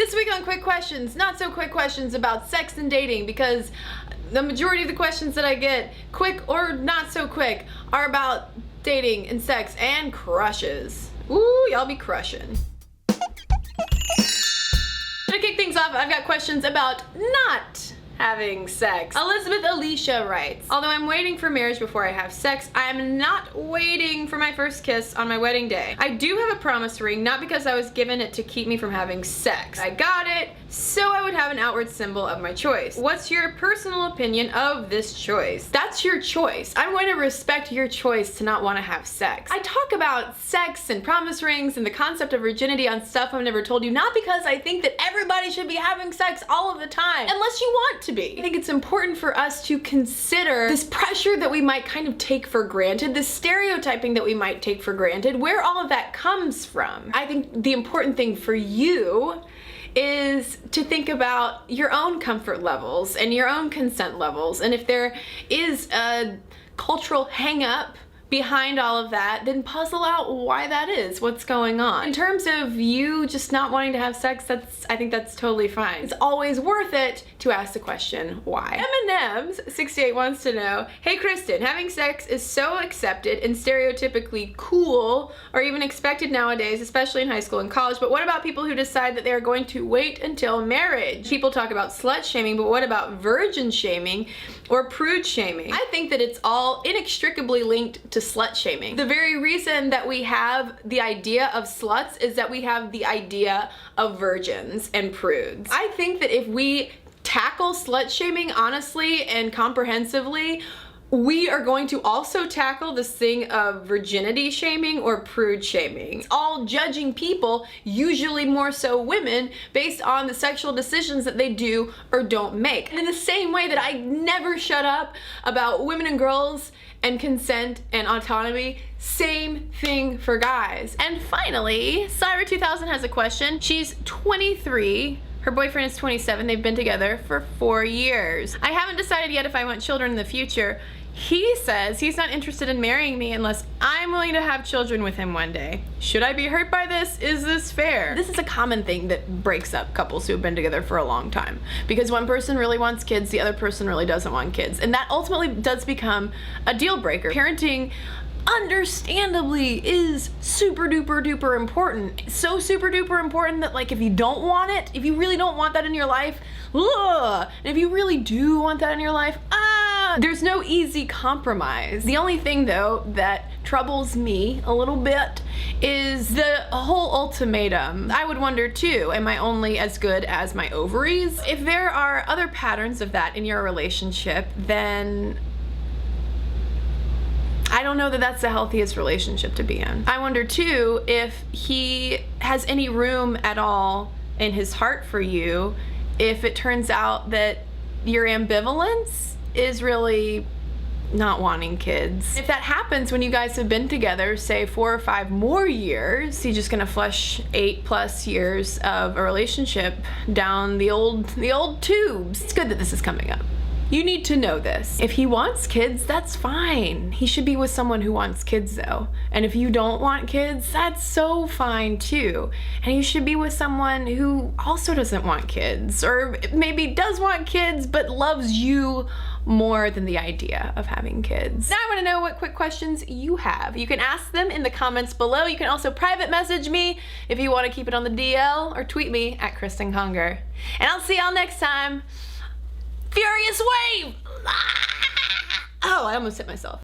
This week on Quick Questions, not so quick questions about sex and dating, because the majority of the questions that I get, quick or not so quick, are about dating and sex and crushes. Ooh, y'all be crushing. To kick things off, I've got questions about not having sex. Elizabeth Alicia writes, although I'm waiting for marriage before I have sex, I'm not waiting for my first kiss on my wedding day. I do have a promise ring, not because I was given it to keep me from having sex. I got it so I would have an outward symbol of my choice. What's your personal opinion of this choice? That's your choice. I'm going to respect your choice to not want to have sex. I talk about sex and promise rings and the concept of virginity on Stuff I've Never Told You, not because I think that everybody should be having sex all of the time, unless you want to be. I think it's important for us to consider this pressure that we might kind of take for granted, this stereotyping that we might take for granted, where all of that comes from. I think the important thing for you is to think about your own comfort levels and your own consent levels, and if there is a cultural hang-up behind all of that, then puzzle out why that is, what's going on. In terms of you just not wanting to have sex, I think that's totally fine. It's always worth it to ask the question, why? M&M's68 wants to know, hey Kristen, having sex is so accepted and stereotypically cool or even expected nowadays, especially in high school and college, but what about people who decide that they are going to wait until marriage? People talk about slut shaming, but what about virgin shaming or prude shaming? I think that it's all inextricably linked to slut shaming. The very reason that we have the idea of sluts is that we have the idea of virgins and prudes. I think that if we tackle slut shaming honestly and comprehensively, we are going to also tackle this thing of virginity shaming or prude shaming. It's all judging people, usually more so women, based on the sexual decisions that they do or don't make. And in the same way that I never shut up about women and girls and consent and autonomy, same thing for guys. And finally, Syra2000 has a question. She's 23. Her boyfriend is 27. They've been together for 4 years. I haven't decided yet if I want children in the future. He says he's not interested in marrying me unless I'm willing to have children with him one day. Should I be hurt by this? Is this fair? This is a common thing that breaks up couples who have been together for a long time, because one person really wants kids, the other person really doesn't want kids, and that ultimately does become a deal breaker. Parenting, understandably, is super duper duper important. So super duper important that, like, if you don't want it, if you really don't want that in your life, ugh, and if you really do want that in your life, there's no easy compromise. The only thing though that troubles me a little bit is the whole ultimatum. I would wonder too, am I only as good as my ovaries? If there are other patterns of that in your relationship, then I don't know that that's the healthiest relationship to be in. I wonder too if he has any room at all in his heart for you if it turns out that your ambivalence is really not wanting kids. If that happens when you guys have been together, say 4 or 5 more years, you're just gonna flush 8+ years of a relationship down the old tubes. It's good that this is coming up. You need to know this. If he wants kids, that's fine. He should be with someone who wants kids though. And if you don't want kids, that's so fine too. And you should be with someone who also doesn't want kids, or maybe does want kids but loves you more than the idea of having kids. Now I want to know what quick questions you have. You can ask them in the comments below. You can also private message me if you want to keep it on the DL, or tweet me at Kristen Conger. And I'll see y'all next time. Furious wave! Oh, I almost hit myself.